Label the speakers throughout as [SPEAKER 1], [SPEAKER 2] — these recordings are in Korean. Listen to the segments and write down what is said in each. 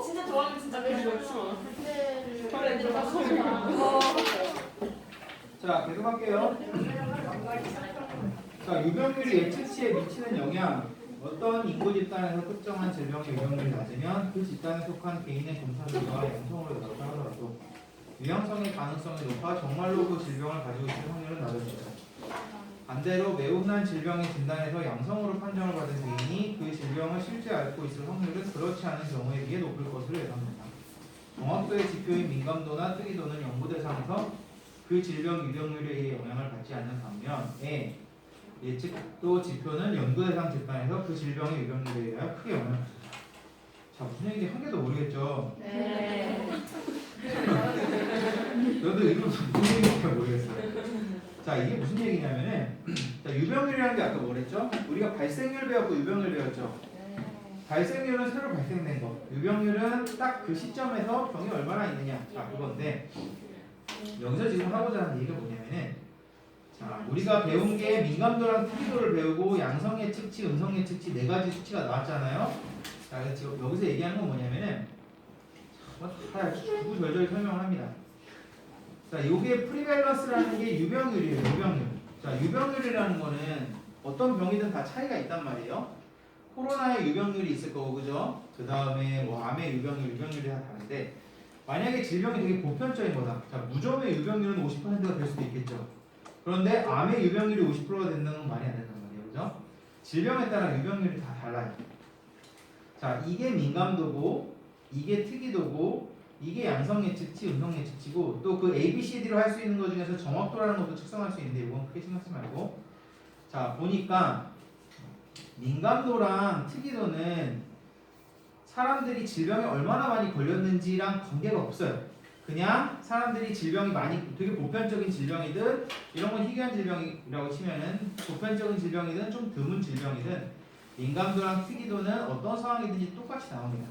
[SPEAKER 1] 진짜 좋아하는 진짜 그런
[SPEAKER 2] 자, 계속할게요. 자, 유병률이 예측치에 미치는 영향. 어떤 인구 집단에서 특정한 질병의 유병률이 낮으면 그 집단에 속한 개인의 검사 결과가 양성으로 나왔다 하더라도 유형성의 가능성이 높아 정말로 그 질병을 가지고 있을 확률은 낮아집니다. 반대로 매우 흔한 질병의 진단에서 양성으로 판정을 받은 개인이 그 질병을 실제 앓고 있을 확률은 그렇지 않은 경우에 비해 높을 것으로 예상됩니다. 정확도의 지표인 민감도나 특이도는 연구 대상에서 그 질병 유병률에 의해 영향을 받지 않는 반면 예측도 지표는 연구 대상 집단에서 그 질병의 유병률에 의해 크게 영향을 받습니다. 자, 무슨 얘기인지 한 개도 모르겠죠?
[SPEAKER 1] 네.
[SPEAKER 2] 저도 이거 무슨 얘기인지 모르겠어요. 자, 이게 무슨 얘기냐면은 자, 유병률이라는 게 아까 뭐랬죠? 우리가 발생률 배웠고 유병률 배웠죠? 발생률은 새로 발생된 거, 유병률은 딱 그 시점에서 병이 얼마나 있느냐, 자 그건데 여기서 지금 하고자 하는 얘기가 뭐냐면은 자, 우리가 배운 게 민감도랑 특이도를 배우고 양성 예측치, 음성 예측치 네 가지 수치가 나왔잖아요. 자, 그래서 지금 여기서 얘기하는 건 뭐냐면은 다 구구절절 설명을 합니다. 자, 요게 프리밸런스라는 게 유병률이에요. 유병률. 자, 유병률이라는 거는 어떤 병이든 다 차이가 있단 말이에요. 코로나의 유병률이 있을 거고, 그죠? 그 다음에 뭐 암의 유병률이 다 다른데 만약에 질병이 되게 보편적인 거다. 자, 무좀의 유병률은 50%가 될 수도 있겠죠. 그런데 암의 유병률이 50%가 된다는 건 말이 안 된단 말이에요. 그죠? 질병에 따라 유병률이 다 달라요. 자, 이게 민감도고, 이게 특이도고, 이게 양성 예측치, 음성 예측치고, 또 그 A, B, C, D로 할 수 있는 것 중에서 정확도라는 것도 측정할 수 있는데, 이건 크게 신경 쓰지 말고. 자, 보니까 민감도랑 특이도는 사람들이 질병에 얼마나 많이 걸렸는지랑 관계가 없어요. 그냥 사람들이 질병이 많이 되게 보편적인 질병이든 이런 건 희귀한 질병이라고 치면은 보편적인 질병이든 좀 드문 질병이든 민감도랑 특이도는 어떤 상황이든지 똑같이 나옵니다.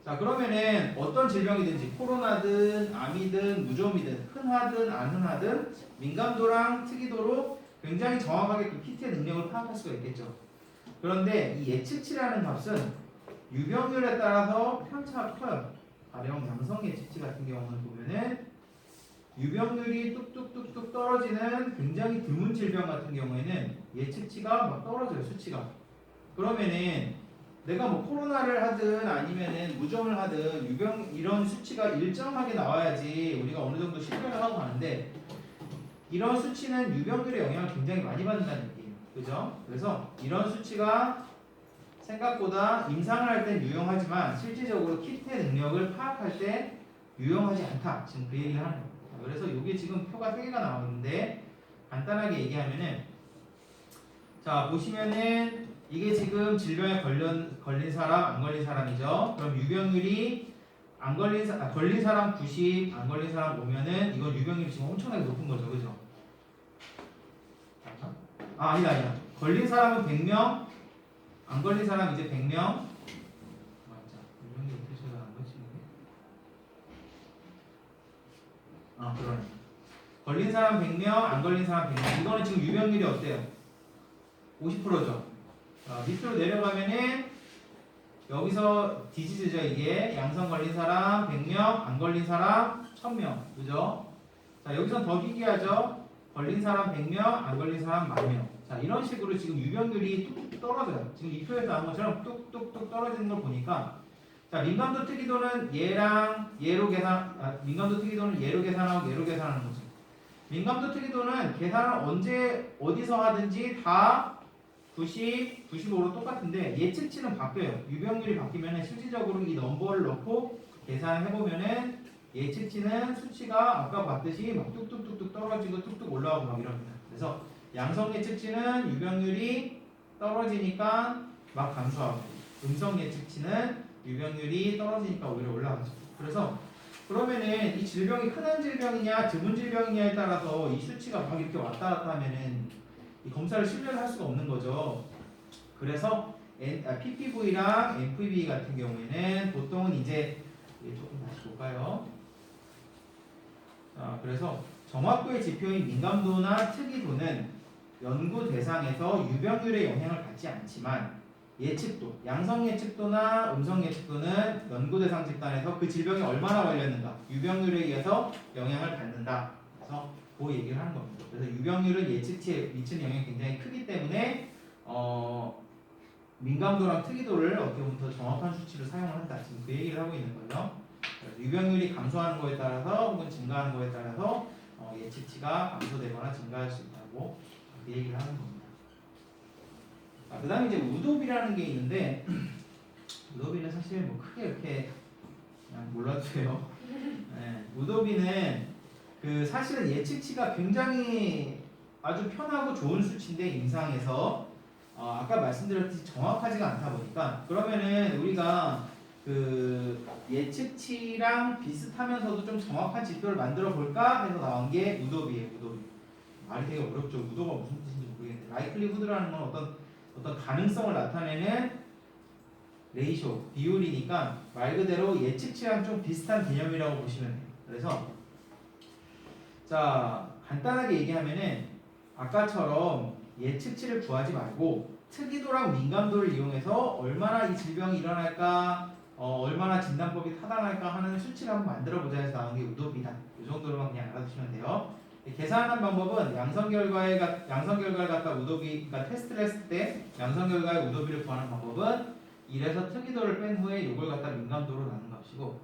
[SPEAKER 2] 자, 그러면은 어떤 질병이든지 코로나든 암이든 무좀이든 흔하든 안 흔하든 민감도랑 특이도로 굉장히 정확하게 그 키트의 능력을 파악할 수가 있겠죠. 그런데 이 예측치라는 값은 유병률에 따라서 편차가 커요. 가령 양성 예측치 같은 경우는 보면은 유병률이 뚝뚝뚝뚝 떨어지는 굉장히 드문 질병 같은 경우에는 예측치가 막 떨어져요, 수치가. 그러면은 내가 뭐 코로나를 하든 아니면은 무좀을 하든 유병 이런 수치가 일정하게 나와야지 우리가 어느 정도 신뢰를 하고 가는데 이런 수치는 유병률의 영향을 굉장히 많이 받는다는 얘기예요. 그죠? 그래서 이런 수치가 생각보다 임상을 할 땐 유용하지만 실질적으로 키트의 능력을 파악할 때 유용하지 않다. 지금 그 얘기를 하는 겁니다. 그래서 이게 지금 표가 3개가 나오는데 간단하게 얘기하면은 자, 보시면은 이게 지금 질병에 걸린 사람, 안 걸린 사람이죠. 그럼 유병률이 걸린 사람 90, 안 걸린 사람 보면은 이건 유병률이 지금 엄청나게 높은 거죠. 그죠? 아니다. 걸린 사람은 100명, 안 걸린 사람 이제 100명. 맞자. 유병률 어떻게 찾아가는 거지? 그러네. 걸린 사람 100명, 안 걸린 사람 100명. 이거는 지금 유병률이 어때요? 50%죠. 밑으로 내려가면은 여기서 디지즈죠. 이게 양성 걸린 사람 100명, 안 걸린 사람 1000명. 그죠? 자, 여기선 더 희귀하죠. 걸린 사람 100명, 안 걸린 사람 10,000명. 자, 이런 식으로 지금 유병률이 뚝뚝 떨어져요. 지금 이 표에서 나온 것처럼 뚝뚝뚝 떨어지는 걸 보니까 자, 민감도 특이도는 민감도 특이도는 얘로 계산하고 얘로 계산하는 거죠. 민감도 특이도는 계산을 언제 어디서 하든지 다 90, 95로 똑같은데 예측치는 바뀌어요. 유병률이 바뀌면 실질적으로 이 넘버를 넣고 계산해보면은 예측치는 수치가 아까 봤듯이 막 뚝뚝뚝뚝 떨어지고 뚝뚝 올라오고 막 이럽니다. 그래서 양성 예측치는 유병률이 떨어지니까 막 감소하고 음성 예측치는 유병률이 떨어지니까 오히려 올라가죠. 그래서 그러면은 이 질병이 흔한 질병이냐 드문 질병이냐에 따라서 이 수치가 막 이렇게 왔다 갔다 하면은 이 검사를 신뢰를 할 수가 없는 거죠. 그래서 PPV랑 MPV 같은 경우에는 보통은 이제 조금 다시 볼까요? 그래서 정확도의 지표인 민감도나 특이도는 연구 대상에서 유병률의 영향을 받지 않지만 예측도, 양성 예측도나 음성 예측도는 연구 대상 집단에서 그 질병이 얼마나 걸렸는가, 유병률에 의해서 영향을 받는다. 그래서 그 얘기를 하는 겁니다. 그래서 유병률은 예측치에 미치는 영향이 굉장히 크기 때문에 민감도랑 특이도를 어떻게 보면 더 정확한 수치를 사용을 한다. 지금 그 얘기를 하고 있는 거죠. 그래서 유병률이 감소하는 거에 따라서 혹은 증가하는 거에 따라서 예측치가 감소되거나 증가할 수 있다고 그 얘기를 하는 겁니다. 그 다음에 이제 우도비라는 게 있는데 우도비는 사실 뭐 크게 이렇게 그냥 몰라도 돼요. 네, 우도비는 그 사실은 예측치가 굉장히 아주 편하고 좋은 수치인데 임상에서 아까 말씀드렸듯이 정확하지가 않다 보니까 그러면은 우리가 그 예측치랑 비슷하면서도 좀 정확한 지표를 만들어 볼까 해서 나온 게 우도비예요. 우도비. 말이 되게 어렵죠. 우도가 무슨 뜻인지 모르겠는데 라이클리후드라는 건 어떤 가능성을 나타내는 레이쇼, 비율이니까 말 그대로 예측치랑 좀 비슷한 개념이라고 보시면 돼요. 그래서 자 간단하게 얘기하면은 아까처럼 예측치를 구하지 말고 특이도랑 민감도를 이용해서 얼마나 이 질병이 일어날까, 얼마나 진단법이 타당할까 하는 수치를 한번 만들어보자 해서 나온 게 우도비다. 이 정도로만 그냥 알아두시면 돼요. 계산하는 방법은 양성 결과를 갖다 우도비, 그러니까 테스트를 했을 때 양성 결과의 우도비를 구하는 방법은 1에서 특이도를 뺀 후에 이걸 갖다 민감도로 나눈 값이고,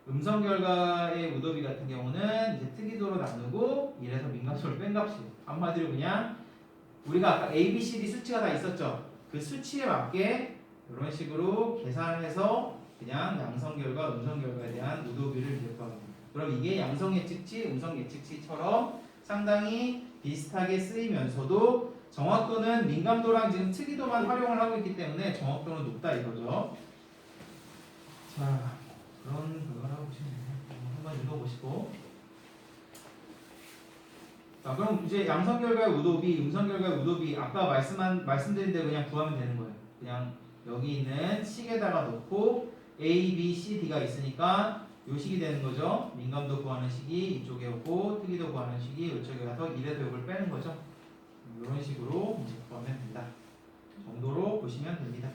[SPEAKER 2] 음성 결과의 우도비 같은 경우는 이제 특이도로 나누고 1에서 민감도를 뺀 값이에요. 한마디로 그냥 우리가 아까 A, B, C, D 수치가 다 있었죠. 그 수치에 맞게 이런 식으로 계산해서 그냥 양성 결과, 음성 결과에 대한 우도비를 기억하게 됩니다. 그럼 이게 양성 예측치, 음성 예측치처럼 상당히 비슷하게 쓰이면서도 정확도는 민감도랑 지금 특이도만 활용을 하고 있기 때문에 정확도는 높다 이거죠. 자, 그런 걸 하고 보시면 돼요. 한번 읽어보시고. 자, 그럼 이제 양성 결과의 우도비, 음성 결과의 우도비 아까 말씀드린 대로 그냥 구하면 되는 거예요. 그냥 여기 있는 식에다가 넣고 A, B, C, D가 있으니까 요 식이 되는 거죠. 민감도 구하는 식이 이쪽에 오고 특이도 구하는 식이 이쪽에 가서 1에서 이걸 빼는 거죠. 이런 식으로 이제 구하면 된다. 정도로 보시면 됩니다.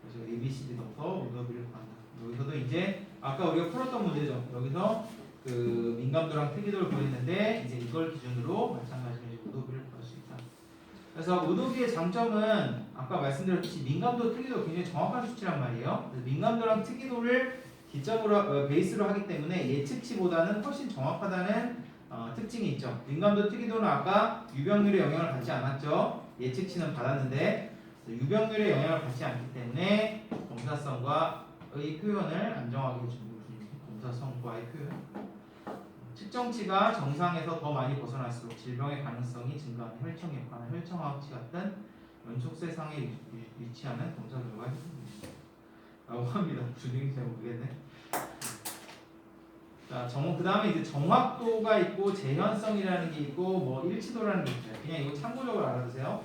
[SPEAKER 2] 그래서 A, B, C, D 넣어서 우도비를 구한다. 여기서도 이제 아까 우리가 풀었던 문제죠. 여기서 그 민감도랑 특이도를 구했는데 이제 이걸 기준으로 마찬가지로 이제 우도비를 구할 수 있다. 그래서 우도비의 장점은 아까 말씀드렸듯이 민감도, 특이도 굉장히 정확한 수치란 말이에요. 그래서 민감도랑 특이도를 기점으로 베이스로 하기 때문에 예측치보다는 훨씬 정확하다는 특징이 있죠. 민감도, 특이도는 아까 유병률의 영향을 받지 않았죠. 예측치는 받았는데 유병률의 영향을 받지 않기 때문에 검사성과의 표현을 안정하게 해줍니다. 검사성과의 표현. 측정치가 정상에서 더 많이 벗어날수록 질병의 가능성이 증가하는 혈청에 관한 혈청아웃치 같은 연속세상에 위치하는 검사 결과가 있습니다. 라고 합니다. 무슨 얘기인지 잘 모르겠네. 자, 그 다음에 이제 정확도가 있고 재현성이라는 게 있고 뭐 일치도라는 게 있어요. 그냥 이거 참고적으로 알아두세요.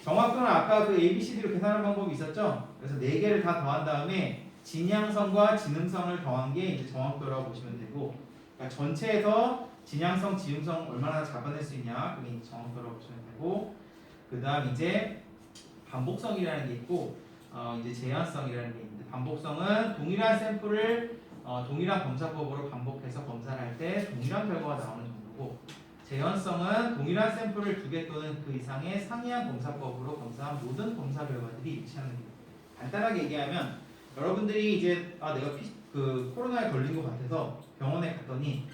[SPEAKER 2] 정확도는 아까 그 ABCD로 계산하는 방법이 있었죠? 그래서 4개를 다 더한 다음에 진양성과 지능성을 더한 게 이제 정확도라고 보시면 되고, 그러니까 전체에서 진양성, 지음성 얼마나 잡아낼 수 있냐, 그게 이제 정확도라고 보시면 되고, 그 다음 이제 반복성이라는 게 있고, 이제 재현성이라는 게 있는데, 반복성은 동일한 샘플을 동일한 검사법으로 반복해서 검사를 할 때 동일한 결과가 나오는 정도고, 재현성은 동일한 샘플을 2개 또는 그 이상의 상이한 검사법으로 검사한 모든 검사 결과들이 일치하는 거예요. 간단하게 얘기하면 여러분들이 이제 내가 그 코로나에 걸린 것 같아서 병원에 갔더니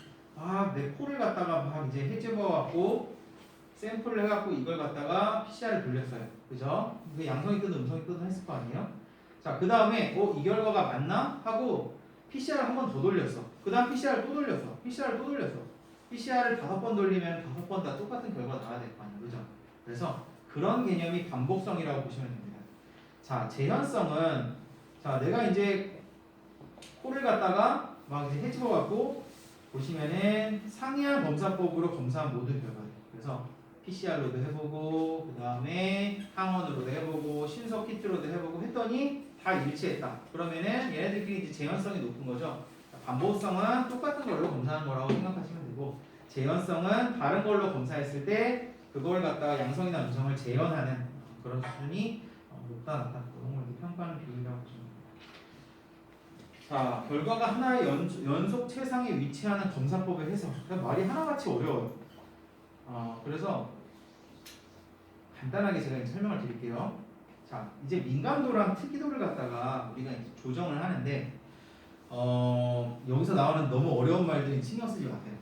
[SPEAKER 2] 내 코를 갖다가 막 이제 해집어갖고 샘플을 해갖고 이걸 갖다가 PCR을 돌렸어요. 그죠? 그 양성이 뜨든 음성이 뜨든 했을 거 아니에요? 자, 그 다음에 이 결과가 맞나? 하고 PCR을 한 번 더 돌렸어. 그 다음 PCR을 또 돌렸어. PCR을 또 돌렸어. PCR을 5번 돌리면 5번 다 똑같은 결과가 나와야 될 거 아니에요. 그죠? 그래서 그런 개념이 반복성이라고 보시면 됩니다. 자, 재현성은 자, 내가 이제 코를 갖다가 막 이제 해집어 갖고 보시면은 상이한 검사법으로 검사한 모든 결과들. 그래서 PCR로도 해보고 그 다음에 항원으로도 해보고 신속 키트로도 해보고 했더니 다 일치했다. 그러면은 얘네들끼리 이제 재현성이 높은 거죠. 반복성은 똑같은 걸로 검사한 거라고 생각하시면 되고, 재현성은 다른 걸로 검사했을 때 그걸 갖다가 양성이나 음성을 재현하는 그런 수준이 높다 낮다 그런 걸 이제 평가하는 비율이라고 하죠. 자, 결과가 하나의 연속 최상에 위치하는 검사법의 해석. 그러니까 말이 하나같이 어려워요. 그래서 간단하게 제가 이제 설명을 드릴게요. 자, 이제 민감도랑 특이도를 갖다가 우리가 이제 조정을 하는데, 여기서 나오는 너무 어려운 말들이 신경 쓰지 마세요.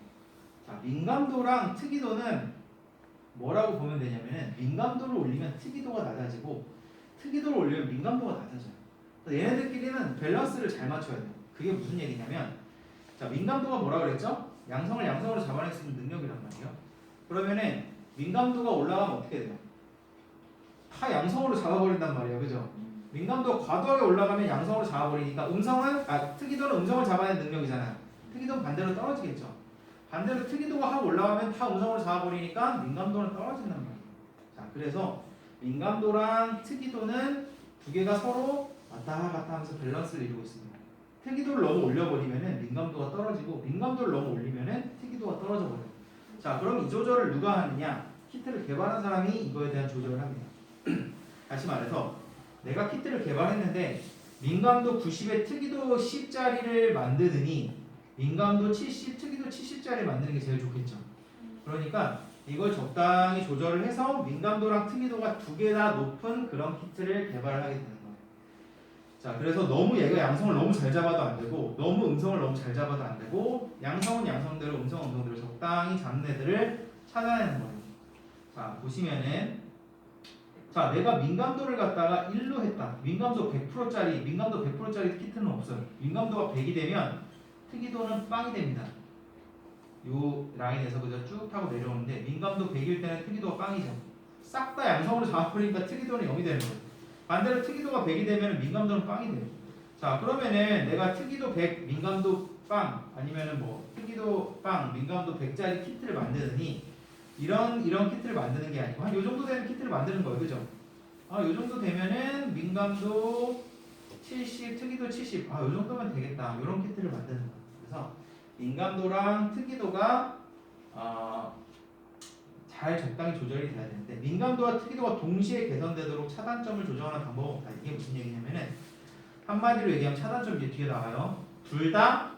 [SPEAKER 2] 자, 민감도랑 특이도는 뭐라고 보면 되냐면은, 민감도를 올리면 특이도가 낮아지고, 특이도를 올리면 민감도가 낮아져요. 얘네들끼리는 밸런스를 잘 맞춰야 돼요. 그게 무슨 얘기냐면, 자, 민감도가 뭐라 그랬죠? 양성으로 잡아낼 수 있는 능력이란 말이에요. 그러면은 민감도가 올라가면 어떻게 돼요? 다 양성으로 잡아버린단 말이에요, 그죠? 민감도가 과도하게 올라가면 양성으로 잡아버리니까 특이도는 음성을 잡아내는 능력이잖아요. 특이도는 반대로 떨어지겠죠. 반대로 특이도가 확 올라가면 다 음성으로 잡아버리니까 민감도는 떨어진단 말이에요. 자, 그래서 민감도랑 특이도는 두 개가 서로 왔다 갔다 하면서 밸런스를 이루고 있습니다. 특이도를 너무 올려버리면은 민감도가 떨어지고, 민감도를 너무 올리면은 특이도가 떨어져 버려요. 자, 그럼 이 조절을 누가 하느냐? 키트를 개발한 사람이 이거에 대한 조절을 합니다. 다시 말해서 내가 키트를 개발했는데 민감도 90에 특이도 10짜리를 만드느니 민감도 70, 특이도 70짜리를 만드는 게 제일 좋겠죠. 그러니까 이걸 적당히 조절을 해서 민감도랑 특이도가 두 개 다 높은 그런 키트를 개발을 하게 되는 거예요. 자, 그래서 너무 얘가 양성을 너무 잘 잡아도 안 되고, 너무 음성을 너무 잘 잡아도 안 되고, 양성은 양성대로, 음성은 음성대로 적당히 잡는 애들을 찾아내는 거예요. 자, 보시면은, 자, 내가 민감도를 갖다가 1로 했다. 민감도 100%짜리 키트는 없어요. 민감도가 100이 되면 특이도는 빵이 됩니다. 요 라인에서 그저 쭉 타고 내려오는데, 민감도 100일 때는 특이도가 빵이죠. 싹 다 양성으로 잡아버리니까 특이도는 0이 되는 거예요. 반대로 특이도가 100이 되면 민감도는 빵이 돼요. 자, 그러면은 내가 특이도 100, 민감도 빵, 아니면은 뭐 특이도 빵, 민감도 100짜리 키트를 만드느니 이런 키트를 만드는 게 아니고 한 요 정도 되는 키트를 만드는 거예요. 그죠? 요 정도 되면은 민감도 70, 특이도 70. 요 정도면 되겠다. 이런 키트를 만드는 거예요. 그래서 민감도랑 특이도가 잘 적당히 조절이 돼야 되는데, 민감도와 특이도가 동시에 개선되도록 차단점을 조정하는 방법은 없다. 이게 무슨 얘기냐면은, 한마디로 얘기하면 차단점 이제 뒤에 나와요. 둘 다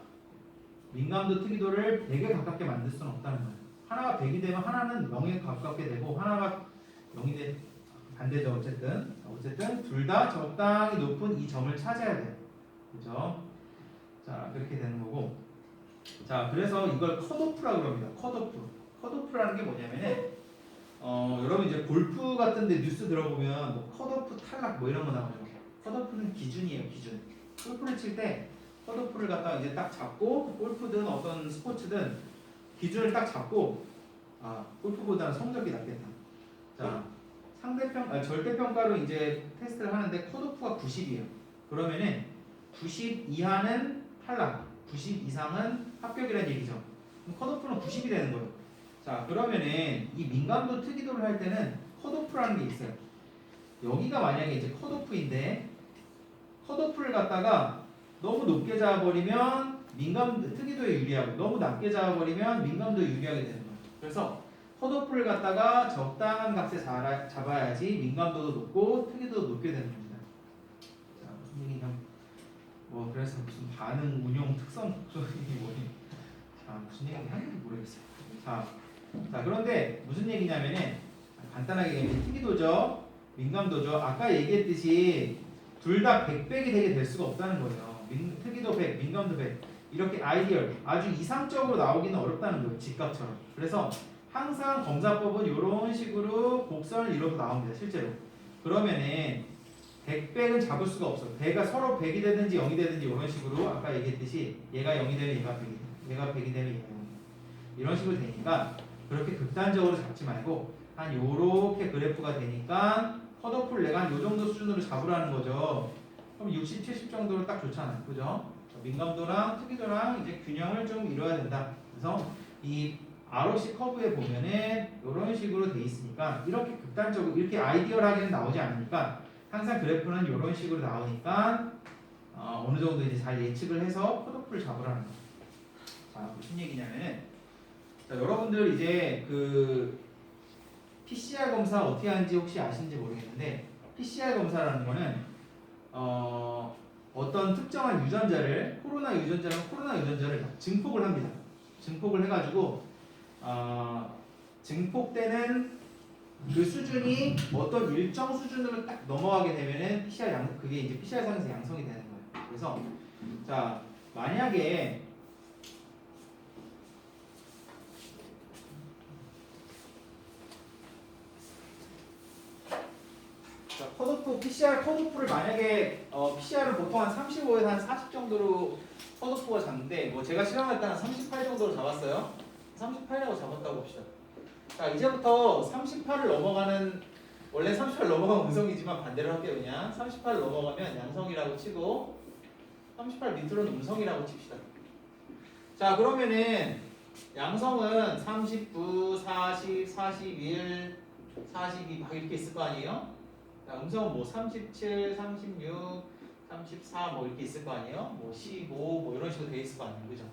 [SPEAKER 2] 민감도 특이도를 100에 가깝게 만들 수는 없다는 거예요. 하나가 100이 되면 하나는 0에 가깝게 되고, 하나가 0이 되 반대죠. 어쨌든 둘 다 적당히 높은 이 점을 찾아야 돼요. 그죠? 자, 그렇게 되는 거고, 자, 그래서 이걸 컷오프라고 합니다. 컷오프라는 게 뭐냐면은, 여러분 이제 골프 같은데 뉴스 들어보면 뭐 컷오프 탈락 뭐 이런 거 나오죠. 컷오프는 기준이에요, 기준. 골프를 칠 때 컷오프를 갖다가 이제 딱 잡고, 골프든 어떤 스포츠든 기준을 딱 잡고, 골프보다는 성적이 낫겠다. 자, 절대평가로 이제 테스트를 하는데 컷오프가 90이에요. 그러면은 90 이하는 탈락, 90 이상은 합격이라는 얘기죠. 그럼 컷오프는 90이 되는 거예요. 자, 그러면은 이 민감도 특이도를 할 때는 컷오프라는 게 있어요. 여기가 만약에 이제 컷오프인데, 컷오프를 갖다가 너무 높게 잡아버리면 특이도에 유리하고, 너무 낮게 잡아버리면 민감도에 유리하게 되는 거예요. 그래서 컷오프를 갖다가 적당한 값에 잡아야지 민감도도 높고 특이도도 높게 되는 겁니다. 자, 무슨 얘기냐면 그래서 무슨 반응 운용 특성 복소이 뭐니? 자, 무슨 얘기 하는지 모르겠어요. 자, 그런데 무슨 얘기냐면은 간단하게 얘기하면 특이도죠, 민감도죠. 아까 얘기했듯이 둘 다 100백이 되게 될 수가 없다는 거예요. 특이도 100, 민감도 100. 이렇게 아이디얼, 아주 이상적으로 나오기는 어렵다는 거예요. 집값처럼. 그래서 항상 검사법은 이런 식으로 곡선을 이뤄서 나옵니다. 실제로. 그러면은 100백은 잡을 수가 없어. 배가 서로 100이 되든지 0이 되든지 이런 식으로 아까 얘기했듯이 얘가 0이 되면 얘가 100이 돼. 얘가 100이 되면 얘가 0이 돼. 이런 식으로 되니까 그렇게 극단적으로 잡지 말고 한 요렇게 그래프가 되니까 컷오프를 내가 한 요 정도 수준으로 잡으라는 거죠. 그럼 60, 70 정도로 딱 좋잖아요. 그죠? 민감도랑 특이도랑 이제 균형을 좀 이뤄야 된다. 그래서 이 ROC 커브에 보면은 이런 식으로 돼 있으니까 이렇게 극단적으로 이렇게 아이디얼하게는 나오지 않으니까 항상 그래프는 이런 식으로 나오니까 어느 정도 이제 잘 예측을 해서 컷오프를 잡으라는 거예요. 자, 무슨 얘기냐면은, 자, 여러분들 이제 그 PCR 검사 어떻게 하는지 혹시 아시는지 모르겠는데, PCR 검사라는 거는 어떤 특정한 유전자를 코로나 유전자를 증폭을 합니다. 증폭을 해가지고 증폭되는 그 수준이 어떤 일정 수준으로 딱 넘어가게 되면은 그게 이제 PCR 상에서 양성이 되는 거예요. 그래서 자 만약에 자, PCR 컷오프를 만약에 PCR을 보통 한 35에서 한 40 정도로 컷오프가 잡는데 뭐 제가 실험할 때는 38 정도로 잡았어요. 38이라고 잡았다고 봅시다. 자 이제부터 38을 넘어가는 원래 38 넘어가면 음성이지만 반대로 할게요. 그냥 38 넘어가면 양성이라고 치고 38 밑으로는 음성이라고 칩시다. 자 그러면은 양성은 39, 40, 41, 42 막 이렇게 있을 거 아니에요? 자, 음성은 뭐 37, 36, 34 뭐 이렇게 있을 거 아니에요? 뭐 15 뭐 이런 식으로 돼 있을 거 아니에요, 그죠?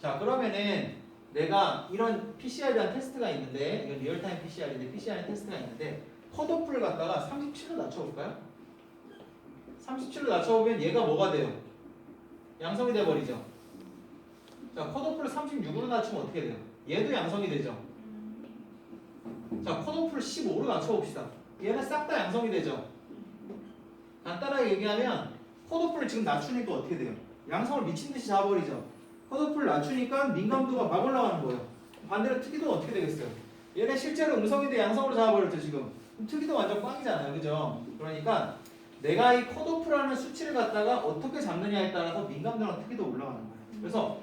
[SPEAKER 2] 자 그러면은 내가 이런 PCR에 대한 테스트가 있는데 이건 리얼타임 PCR인데 PCR 테스트가 있는데 컷오프를 갖다가 37로 낮춰볼까요? 37로 낮춰보면 얘가 뭐가 돼요? 양성이 돼버리죠. 자 컷오프를 36으로 낮추면 어떻게 돼요? 얘도 양성이 되죠. 자 컷오프를 15로 낮춰봅시다. 얘는 싹 다 양성이 되죠. 간단하게 얘기하면 컷오프를 지금 낮추니까 어떻게 돼요? 양성을 미친듯이 잡아버리죠. 컷오프를 낮추니까 민감도가 막 올라가는 거예요. 반대로 특이도는 어떻게 되겠어요? 얘네 실제로 음성인데 양성으로 잡아버렸죠 지금. 그럼 특이도 완전 꽝이잖아요, 그죠? 그러니까 내가 이 컷오프라는 수치를 갖다가 어떻게 잡느냐에 따라서 민감도랑 특이도 올라가는 거예요. 그래서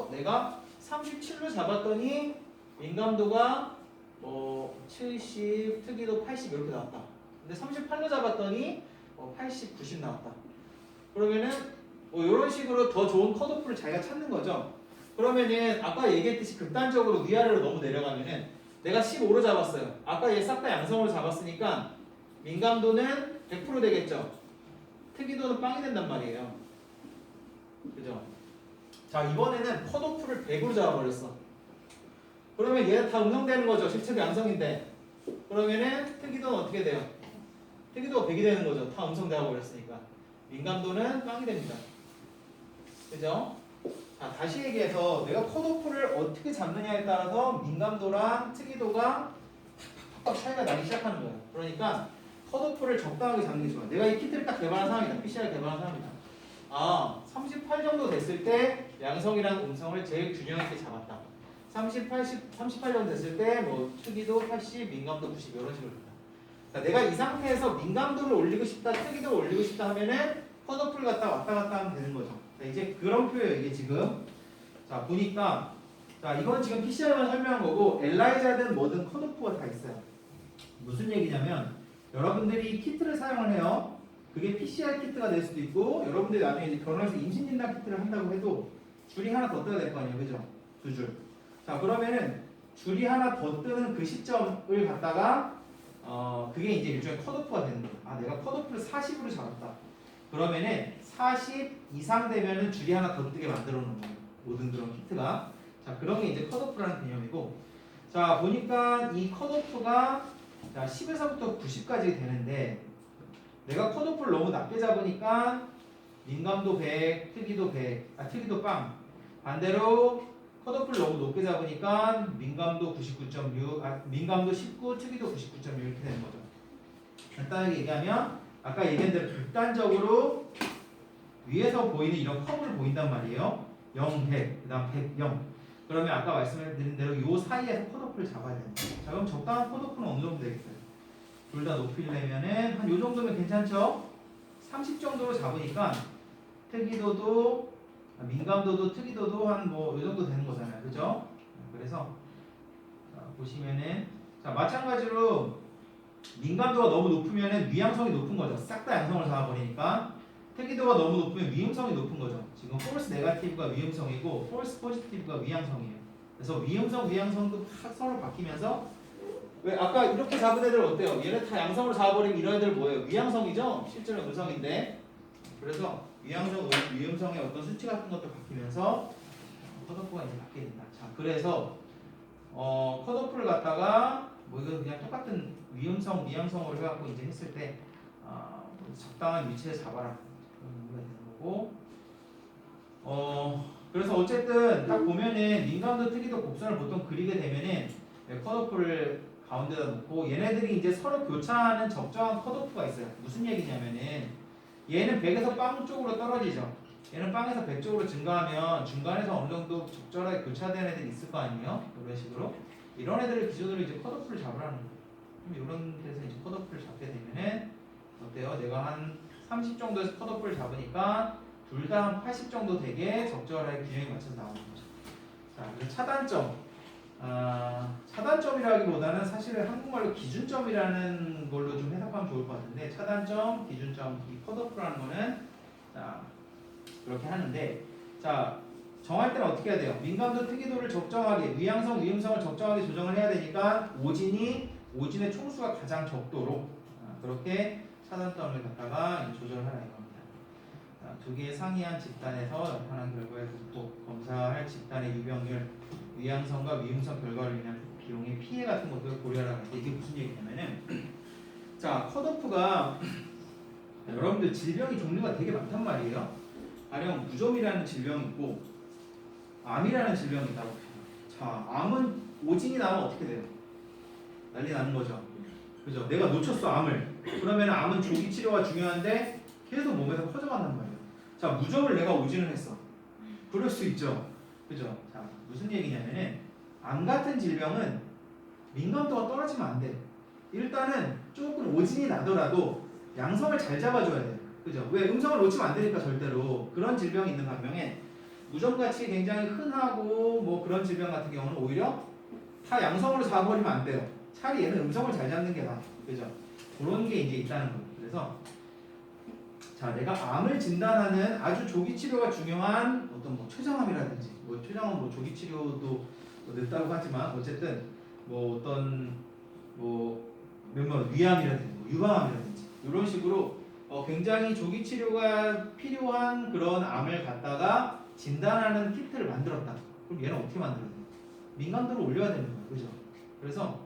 [SPEAKER 2] 내가 37로 잡았더니 민감도가 70, 특이도 80 이렇게 나왔다. 근데 38로 잡았더니 80, 90 나왔다. 그러면은 이런 식으로 더 좋은 컷오프를 자기가 찾는 거죠. 그러면은 아까 얘기했듯이 극단적으로 위아래로 너무 내려가면은 내가 15로 잡았어요. 아까 얘 싹 다 양성으로 잡았으니까 민감도는 100% 되겠죠. 특이도는 빵이 된단 말이에요. 그죠? 자 이번에는 컷오프를 100으로 잡아버렸어. 그러면 얘는 다 음성되는 거죠. 실제로 양성인데. 그러면은 특이도는 어떻게 돼요? 특이도가 100이 되는 거죠. 다 음성되어 버렸으니까. 민감도는 빵이 됩니다. 그죠? 자, 다시 얘기해서 내가 컷오프를 어떻게 잡느냐에 따라서 민감도랑 특이도가 팍팍팍 차이가 나기 시작하는 거예요. 그러니까 컷오프를 적당하게 잡는 게 좋아요. 내가 이 키트를 딱 개발한 사람이다. PCR 개발한 사람이다. 38 정도 됐을 때 양성이랑 음성을 제일 균형 있게 잡았다. 38 정도 됐을 때 뭐 특이도 80, 민감도 90 이런 식으로 된다. 그러니까 내가 이 상태에서 민감도를 올리고 싶다, 특이도를 올리고 싶다 하면은 컷오프를 갖다 왔다 갔다 하면 되는 거죠. 자, 이제 그런 표예요, 이게 지금. 자, 보니까 자, 이건 지금 PCR만 설명한 거고 엘라이자든 뭐든 컷오프가 다 있어요. 무슨 얘기냐면 여러분들이 키트를 사용을 해요. 그게 PCR 키트가 될 수도 있고 여러분들이 나중에 이제 결혼해서 임신 진단 키트를 한다고 해도 줄이 하나 더 떠야 될 거 아니에요, 그죠? 2줄. 자, 그러면은 줄이 하나 더 뜨는 그 시점을 갖다가 그게 이제 일종의 컷오프가 되는 거예요. 내가 컷오프를 40으로 잡았다. 그러면은 40 이상 되면은 줄이 하나 더 뜨게 만들어 놓는 거예요. 모든 그런 키트가. 자, 그런 게 이제 컷오프라는 개념이고. 자, 보니까 이 컷오프가 자, 10에서부터 90까지 되는데 내가 컷오프를 너무 낮게 잡으니까 민감도 100, 특이도 100, 특이도 빵. 반대로 컷오프를 너무 높게 잡으니까 민감도 99.6, 민감도 19, 특이도 99.6 이렇게 되는 거죠. 간단하게 얘기하면 아까 얘기한 대로 극단적으로 위에서 보이는 이런 커브를 보인단 말이에요. 0, 100, 그 다음 100, 0. 그러면 아까 말씀드린 대로 이 사이에서 컷오프를 잡아야 됩니다. 자, 그럼 적당한 컷오프는 어느 정도 되겠어요? 둘 다 높이려면은 한 요 정도면 괜찮죠? 30 정도로 잡으니까 특이도도 민감도도 특이도도 한 뭐 요 정도 되는 거잖아요. 그죠? 그래서 자, 보시면은 자, 마찬가지로 민감도가 너무 높으면은 위양성이 높은 거죠. 싹 다 양성을 잡아버리니까 특이도가 너무 높으면 위음성이 높은 거죠. 지금 폴스 네가티브가 위음성이고 폴스 포지티브가 위양성이에요. 그래서 위음성, 위양성도 막 서로 바뀌면서 왜 아까 이렇게 잡은 애들 어때요? 얘네 다 양성으로 잡아버리면 이런 애들 뭐예요? 위양성이죠? 실제로 음성인데. 그래서 위양성, 위음성의 어떤 수치 같은 것도 바뀌면서 컷오프가 이제 바뀌게 된다. 자, 그래서 컷오프를 갖다가 뭐 이거 그냥 똑같은 위음성, 위양성으로 해갖고 이제 했을 때 적당한 위치에 잡아라. 그런 의미가 되는 거고. 그래서 어쨌든 딱 보면은 민감도 특이도 곡선을 보통 그리게 되면은 컷오프를 가운데다 놓고 얘네들이 이제 서로 교차하는 적정한 컷오프가 있어요. 무슨 얘기냐면은 얘는 100에서 빵 쪽으로 떨어지죠. 얘는 빵에서 100 쪽으로 증가하면 중간에서 어느 정도 적절하게 교차되는 애들이 있을 거 아니에요? 이런 식으로 이런 애들을 기준으로 이제 컷오프를 잡으라는 거예요. 그럼 이런 데서 이제 컷오프를 잡게 되면은 어때요? 내가 한 30 정도에서 컷오프를 잡으니까 둘 다 한 80 정도 되게 적절하게 균형에 맞춰서 나오는 거죠. 자, 그래서 차단점. 차단점이라기보다는 사실 한국말로 기준점이라는 걸로 좀 해석하면 좋을 것 같은데 차단점, 기준점, 이 컷오프라는 거는 자, 그렇게 하는데 자, 정할 때는 어떻게 해야 돼요? 민감도, 특이도를 적정하게, 위양성, 위음성을 적정하게 조정을 해야 되니까 오진의 총수가 가장 적도록 그렇게 차단점을 갖다가 조절하라 이겁니다. 두 개의 상이한 집단에서 나타난 결과의 분포, 검사할 집단의 유병률, 위양성과 위음성 결과를 인한 비용의 피해 같은 것들을 고려하라고 하는데 이게 무슨 얘기냐면은 자, 컷오프가 여러분들 질병이 종류가 되게 많단 말이에요. 가령 무좀이라는 질병이 있고 암이라는 질병이 있다고 해요. 자, 암은 오진이 나면 어떻게 돼요? 난리 나는 거죠. 그죠? 내가 놓쳤어 암을. 그러면 암은 조기 치료가 중요한데 계속 몸에서 퍼져간단 말이에요. 자, 무좀을 내가 오진을 했어. 그럴 수 있죠. 그죠? 자, 무슨 얘기냐면은 암 같은 질병은 민감도가 떨어지면 안 돼. 일단은 조금 오진이 나더라도 양성을 잘 잡아줘야 돼. 그죠? 왜 음성을 놓치면 안 되니까 절대로 그런 질병이 있는 반면에 무좀같이 굉장히 흔하고 뭐 그런 질병 같은 경우는 오히려 다 양성으로 잡아버리면 안 돼요. 차라리 얘는 음성을 잘 잡는 게 나아. 그죠? 그런 게 이제 있다는 거예요. 그래서 자, 내가 암을 진단하는 아주 조기 치료가 중요한 어떤 뭐 췌장암이라든지 뭐 췌장암 뭐 조기 치료도 뭐 늦다고 하지만 어쨌든 뭐 어떤 뭐 몇몇 위암이라든지 뭐 유방암이라든지 이런 식으로 굉장히 조기 치료가 필요한 그런 암을 갖다가 진단하는 키트를 만들었다. 그럼 얘는 어떻게 만들어야 돼? 민감도를 올려야 되는 거예요. 그죠? 그래서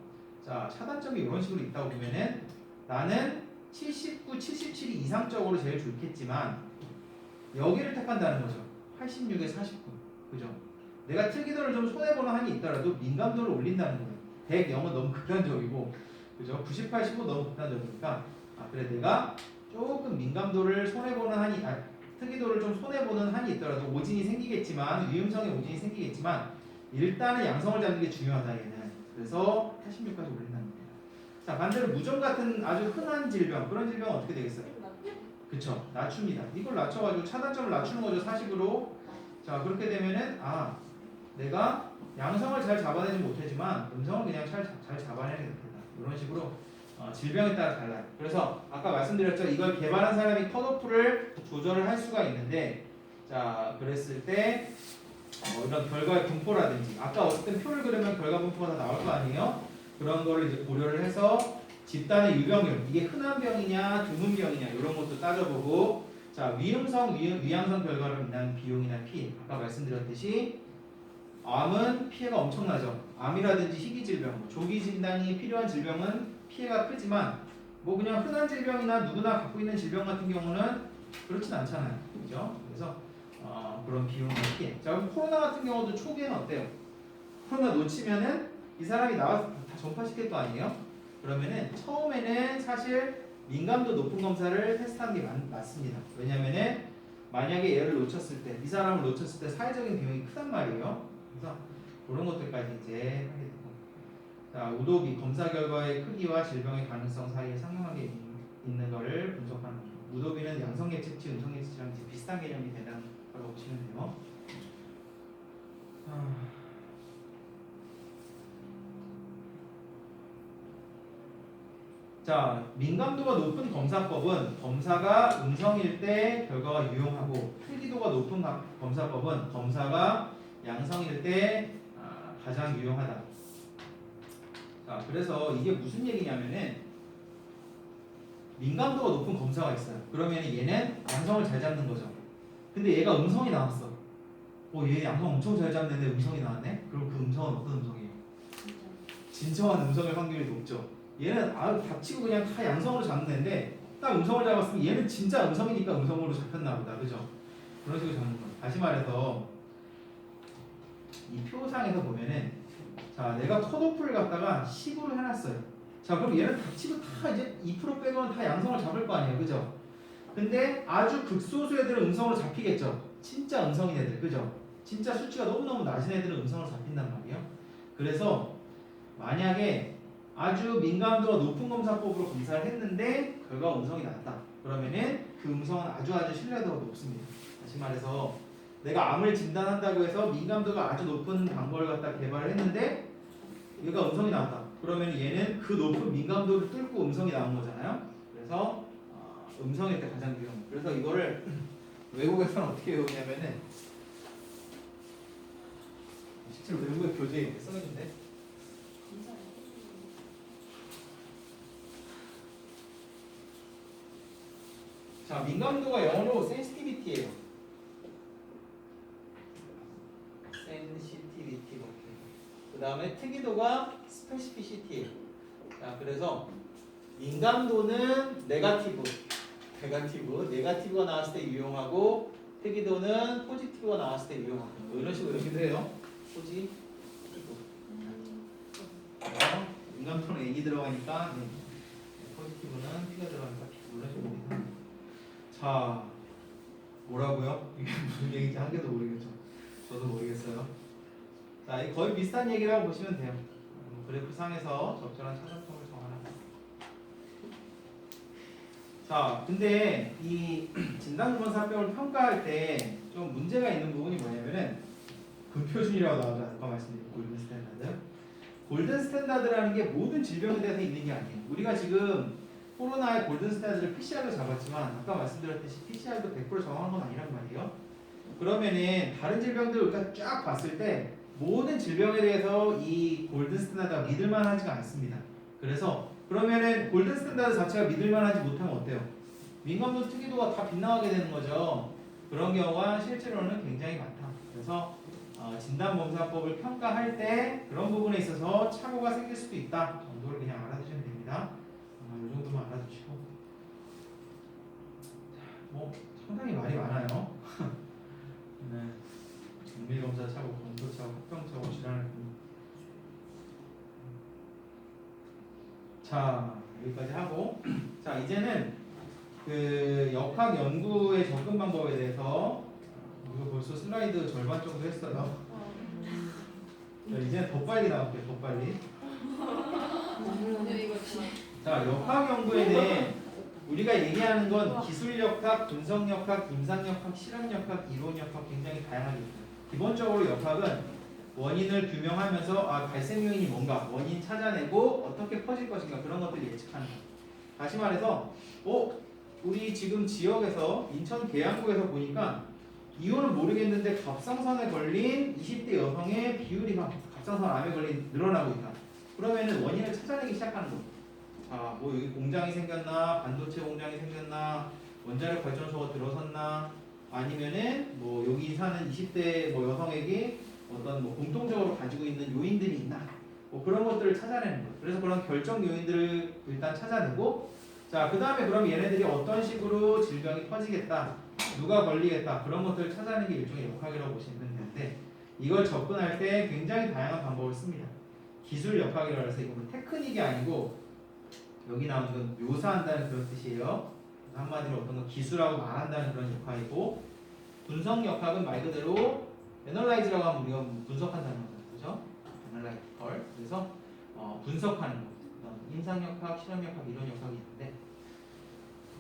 [SPEAKER 2] 자, 차단점이 이런 식으로 있다고 보면은 나는 79, 77이 이상적으로 제일 좋겠지만 여기를 택한다는 거죠. 86에 49. 그죠? 내가 특이도를 좀 손해보는 한이 있더라도 민감도를 올린다는 거예요. 100, 0은 너무 극단적이고 그죠? 90, 85 너무 극단적이니까 그래 내가 조금 민감도를 손해보는 한이 특이도를 좀 손해보는 한이 있더라도 오진이 생기겠지만 위음성의 오진이 생기겠지만 일단은 양성을 잡는 게 중요하다 얘는. 그래서 86까지 올린다는 거예요. 자, 반대로 무좀 같은 아주 흔한 질병 그런 질병은 어떻게 되겠어요? 그쵸, 낮춥니다. 이걸 낮춰가지고 차단점을 낮추는 거죠. 40으로. 자, 그렇게 되면은 내가 양성을 잘 잡아내지 못하지만 음성을 그냥 잘 잡아내야겠다. 이런 식으로 질병에 따라 달라요. 그래서 아까 말씀드렸죠. 이걸 개발한 사람이 컷오프를 조절을 할 수가 있는데 자, 그랬을 때 이런 결과의 분포라든지 아까 어쨌든 표를 그리면 결과 분포가 다 나올 거 아니에요? 그런 거를 이제 고려를 해서 집단의 유병률 이게 흔한 병이냐 드문 병이냐 이런 것도 따져보고 자, 위음성, 위양성 결과로 인한 비용이나 피해 아까 말씀드렸듯이 암은 피해가 엄청나죠. 암이라든지 희귀질병, 조기 진단이 필요한 질병은 피해가 크지만 뭐 그냥 흔한 질병이나 누구나 갖고 있는 질병 같은 경우는 그렇진 않잖아요. 그죠? 그래서 그런 비용과 피해. 자, 그럼 코로나 같은 경우도 초기에는 어때요? 코로나 놓치면은 이 사람이 나와서 다 전파시킬 거 아니에요? 그러면은 처음에는 사실 민감도 높은 검사를 테스트하는 게 맞습니다. 왜냐면은 만약에 얘를 놓쳤을 때, 이 사람을 놓쳤을 때 사회적인 비용이 크단 말이에요. 그래서 그런 것들까지 이제 하게 되고. 자, 우도비 검사 결과의 크기와 질병의 가능성 사이에 상용하게 있는 것을 분석하는 거죠. 우도비는 양성 예측치, 음성 예측치랑 이제 비슷한 개념이 되는 거라고 보시면 돼요. 자, 민감도가 높은 검사법은 검사가 음성일 때 결과가 유용하고 특이도가 높은 검사법은 검사가 양성일 때 가장 유용하다. 자, 그래서 이게 무슨 얘기냐면은 민감도가 높은 검사가 있어요. 그러면 얘는 양성을 잘 잡는 거죠. 근데 얘가 음성이 나왔어. 얘 양성 엄청 잘 잡는데 음성이 나왔네? 그럼 그 음성은 어떤 음성이에요? 진정한 음성일 확률이 높죠. 얘는 닥치고 그냥 다 양성으로 잡는 애인데 딱 음성을 잡았으면 얘는 진짜 음성이니까 음성으로 잡혔나 보다. 그죠? 그런 식으로 잡는 거예요. 다시 말해서 이 표상에서 보면은 자 내가 컷오프를 갖다가 10으로 해놨어요. 자 그럼 얘는 닥치고 다 이제 2% 빼고는 다 양성을 잡을 거 아니에요. 그죠? 근데 아주 극소수 애들은 음성으로 잡히겠죠. 진짜 음성인 애들. 그죠? 진짜 수치가 너무너무 낮은 애들은 음성으로 잡힌단 말이에요. 그래서 만약에 아주 민감도가 높은 검사법으로 검사를 했는데 결과 음성이 낮다. 그러면은 그 음성은 아주 신뢰도가 높습니다. 다시 말해서 내가 암을 진단한다고 해서 민감도가 아주 높은 방법을 갖다 개발을 했는데 얘가 음성이 나왔다. 그러면 얘는 그 높은 민감도를 뚫고 음성이 나온 거잖아요. 그래서 음성일 때 가장 유용해요. 그래서 이거를 외국에서는 어떻게 외우냐면은 실제로 외국의 교재에 이렇게 써있는데 자 민감도가 영어로 sensitivity예요. sensitivity 그 다음에 특이도가 specificity예요. 자 그래서 민감도는 네가티브가 나왔을 때 유용하고 특이도는 포지티브가 나왔을 때 유용하고 이런 식으로 이렇게 돼요. 포지티브. 민감도는 N이 들어가니까 포지티브는 T가 들어가니까 P 이런 식으로 됩니다. 자 뭐라고요? 이게 무슨 얘기인지 한 개도 모르겠죠. 저도 모르겠어요. 자, 이 거의 비슷한 얘기라고 보시면 돼요. 그래프 상에서 적절한 차단점을 정하라. 자, 근데 이 진단검사병을 평가할 때 좀 문제가 있는 부분이 뭐냐면은 금표준이라고 나오죠. 아까 말씀드린 골든 스탠다드. 골든 스탠다드라는 게 모든 질병에 대해서 있는 게 아니에요. 우리가 지금 코로나의 골든 스탠다드를 PCR로 잡았지만 아까 말씀드렸듯이 PCR도 100% 정확한 건 아니란 말이에요. 그러면은 다른 질병들 우리가 쫙 봤을 때 모든 질병에 대해서 이 골든 스탠다드가 믿을만하지가 않습니다. 그래서 그러면은 골든 스탠다드 자체가 믿을만하지 못하면 어때요? 민감도 특이도가 다 빗나가게 되는 거죠. 그런 경우가 실제로는 굉장히 많다. 그래서 진단검사법을 평가할 때 그런 부분에 있어서 착오가 생길 수도 있다 정도를 그냥 알아두시면 됩니다. 이 정도만 알아두시고 뭐 상당히 말이 많아요. 네. 정밀검사 차고, 검도 차고, 합병 차고, 질환을 자 여기까지 하고 자 이제는 그 역학 연구의 접근 방법에 대해서 이거 벌써 슬라이드 절반 정도 했어요. 자, 이제는 더 빨리 나올게요. 더 빨리. 자 역학 연구에는 우리가 얘기하는 건 기술역학, 분석역학, 임상역학, 실험역학, 이론역학 굉장히 다양하게 있어요. 기본적으로 역학은 원인을 규명하면서 발생 요인이 뭔가 원인 찾아내고 어떻게 퍼질 것인가 그런 것들을 예측하는 거예요. 다시 말해서 우리 지금 지역에서 인천 계양구에서 보니까 이유는 모르겠는데 갑상선에 걸린 20대 여성의 비율이 갑상선 암에 걸린 늘어나고 있다. 그러면은 원인을 찾아내기 시작하는 거예요. 자, 뭐 여기 공장이 생겼나, 반도체 공장이 생겼나, 원자력 발전소가 들어섰나, 아니면은 뭐 여기 사는 20대 뭐 여성에게 어떤 뭐 공통적으로 가지고 있는 요인들이 있나, 뭐 그런 것들을 찾아내는 거예요. 그래서 그런 결정 요인들을 일단 찾아내고, 자, 그 다음에 그럼 얘네들이 어떤 식으로 질병이 퍼지겠다, 누가 걸리겠다, 그런 것들을 찾아내는 게 일종의 역학이라고 보시면 되는데, 이걸 접근할 때 굉장히 다양한 방법을 씁니다. 기술 역학이라고 해서 이거는 테크닉이 아니고 여기 나오는 건 묘사한다는 그런 뜻이에요. 한마디로 어떤 거 기술하고 말한다는 그런 역학이고, 분석 역학은 말 그대로 애널라이즈라고 하면 우리가 분석한다는 거죠. 그죠? 애널라이컬. 그래서 분석하는 거. 임상역학, 실험역학, 이론역학이 있는데,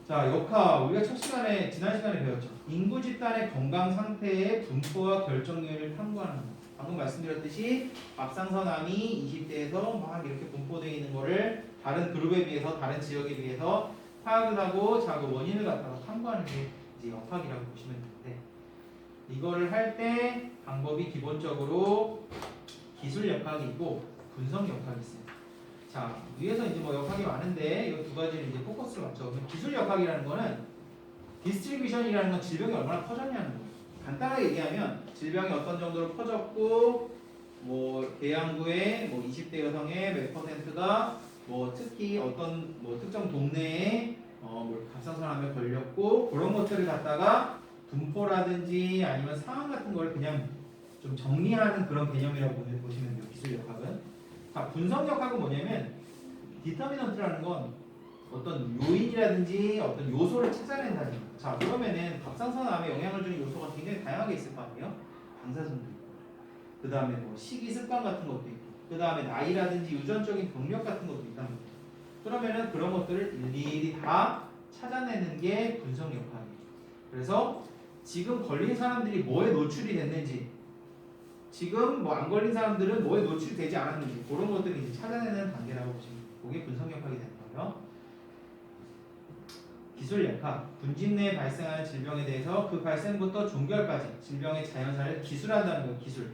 [SPEAKER 2] 자, 역학 우리가 지난 시간에 배웠죠. 인구 집단의 건강 상태의 분포와 결정 요인을 탐구하는 거. 방금 말씀드렸듯이 갑상선암이 20대에서 막 이렇게 분포되어 있는 거를 다른 그룹에 비해서, 다른 지역에 비해서 파악을 하고 그 원인을 갖다가 탐구하는 게 이제 역학이라고 보시면 되는데, 이거를 할 때 방법이 기본적으로 기술 역학이 있고 분석 역학이 있어요. 자, 위에서 이제 뭐 역학이 많은데 이 두 가지를 이제 포커스를 맞춰. 기술 역학이라는 거는 디스트리뷰션이라는 건 질병이 얼마나 퍼졌냐는 거예요. 간단하게 얘기하면 질병이 어떤 정도로 퍼졌고, 뭐 계양구의 뭐 20대 여성의 몇 %가 뭐 특히 어떤 뭐 특정 동네에 뭐 갑상선암에 걸렸고 그런 것들을 갖다가 분포라든지 아니면 상황 같은 걸 그냥 좀 정리하는 그런 개념이라고 보시면 돼요. 기술역학은. 자, 분석역학은 뭐냐면 디터미넌트라는 건 어떤 요인이라든지 어떤 요소를 찾아낸다는 거예요. 자, 그러면은 갑상선암에 영향을 주는 요소가 굉장히 다양하게 있을 거 아니에요? 방사선도 있고, 그 다음에 뭐 식이 습관 같은 것도 있고, 그 다음에 나이라든지 유전적인 병력 같은 것도 있다는 거예요. 그러면은 그런 것들을 일일이 다 찾아내는 게 분석역학이에요. 그래서 지금 걸린 사람들이 뭐에 노출이 됐는지, 지금 뭐 안 걸린 사람들은 뭐에 노출이 되지 않았는지 그런 것들을 이제 찾아내는 단계라고 보시면 돼요. 그게 분석역학이 되는 거예요. 기술역학, 분진 내에 발생하는 질병에 대해서 그 발생부터 종결까지 질병의 자연사를 기술한다는 거예요. 기술.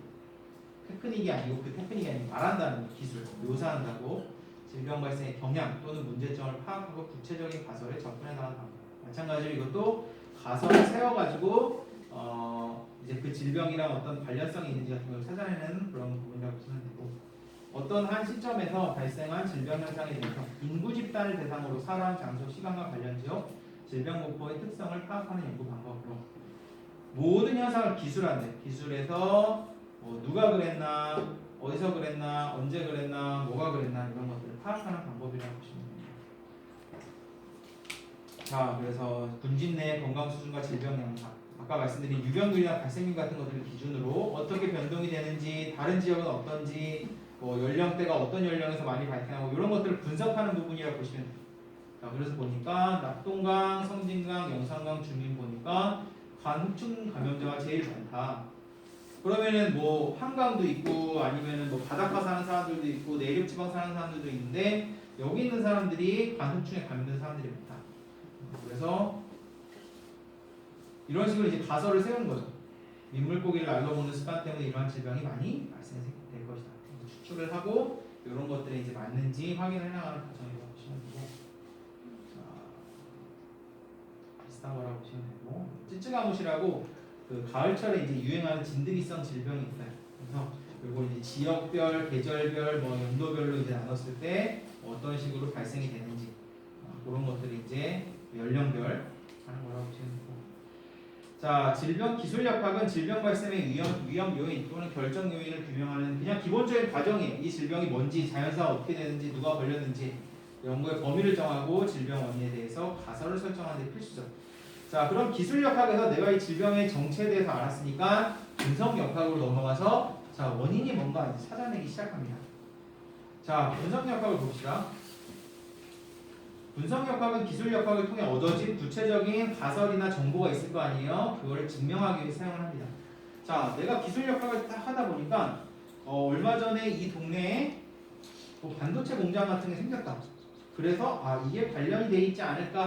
[SPEAKER 2] 테크닉이 아니고 그 테크닉이 아니고 말한다는 거예요. 기술. 묘사한다고. 질병 발생의 경향 또는 문제점을 파악하고 구체적인 가설에 접근해 나가는 방법. 마찬가지로 이것도 가설을 세워가지고 이제 그 질병이랑 어떤 관련성이 있는지 같은 걸 찾아내는 그런 부분이라고 보시면 되고, 어떤 한 시점에서 발생한 질병 현상에 대해서 인구 집단을 대상으로 사람, 장소, 시간과 관련 지역, 질병 공포의 특성을 파악하는 연구 방법으로 모든 현상을 기술한대. 기술에서 뭐 누가 그랬나, 어디서 그랬나, 언제 그랬나, 뭐가 그랬나 이런 것들을 파악하는 방법이라고 보시면 됩니다. 자, 그래서 분진 내 건강 수준과 질병 양상, 아까 말씀드린 유병률이나 발생률 같은 것들을 기준으로 어떻게 변동이 되는지, 다른 지역은 어떤지, 뭐 연령대가 어떤 연령에서 많이 발생하고 이런 것들을 분석하는 부분이라고 보시면 돼요. 자, 그래서 보니까 낙동강, 성진강, 영산강 주민 보니까 간흡충 감염자가 제일 많다. 그러면은 뭐 한강도 있고 아니면은 뭐 바닷가 사는 사람들도 있고 내륙지방 사는 사람들도 있는데 여기 있는 사람들이 간흡충에 감염된 사람들이 많다. 그래서 이런 식으로 이제 가설을 세우는 거죠. 민물고기를 날로 먹는 습관 때문에 이러한 질병이 많이 발생될 것이다. 추측을 하고 이런 것들이 이제 맞는지 확인을 해나가는 과정이라고 보시면 되고, 비슷한 거라고 보시면 되고, 찌찌가무시라고 그 가을철에 이제 유행하는 진드기성 질병이 있어요. 그래서 이거 이제 지역별, 계절별, 뭐 연도별로 이제 나눴을 때 어떤 식으로 발생이 되는지 그런 것들이 이제 연령별 하는 거라고 보시면 되고. 자, 질병 기술역학은 질병 발생의 위험 요인 또는 결정 요인을 규명하는 그냥 기본적인 과정이에요. 이 질병이 뭔지, 자연사가 어떻게 되는지, 누가 걸렸는지 연구의 범위를 정하고 질병 원인에 대해서 가설을 설정하는 데 필수죠. 자, 그럼 기술역학에서 내가 이 질병의 정체에 대해서 알았으니까 분석역학으로 넘어가서 자, 원인이 뭔가 이제 찾아내기 시작합니다. 자, 분석역학을 봅시다. 분석역학은 기술역학을 통해 얻어진 구체적인 가설이나 정보가 있을 거 아니에요. 그거를 증명하기 위해 사용을 합니다. 자, 내가 기술역학을 딱 하다 보니까 얼마 전에 이 동네에 뭐 반도체 공장 같은 게 생겼다. 그래서 이게 관련이 돼 있지 않을까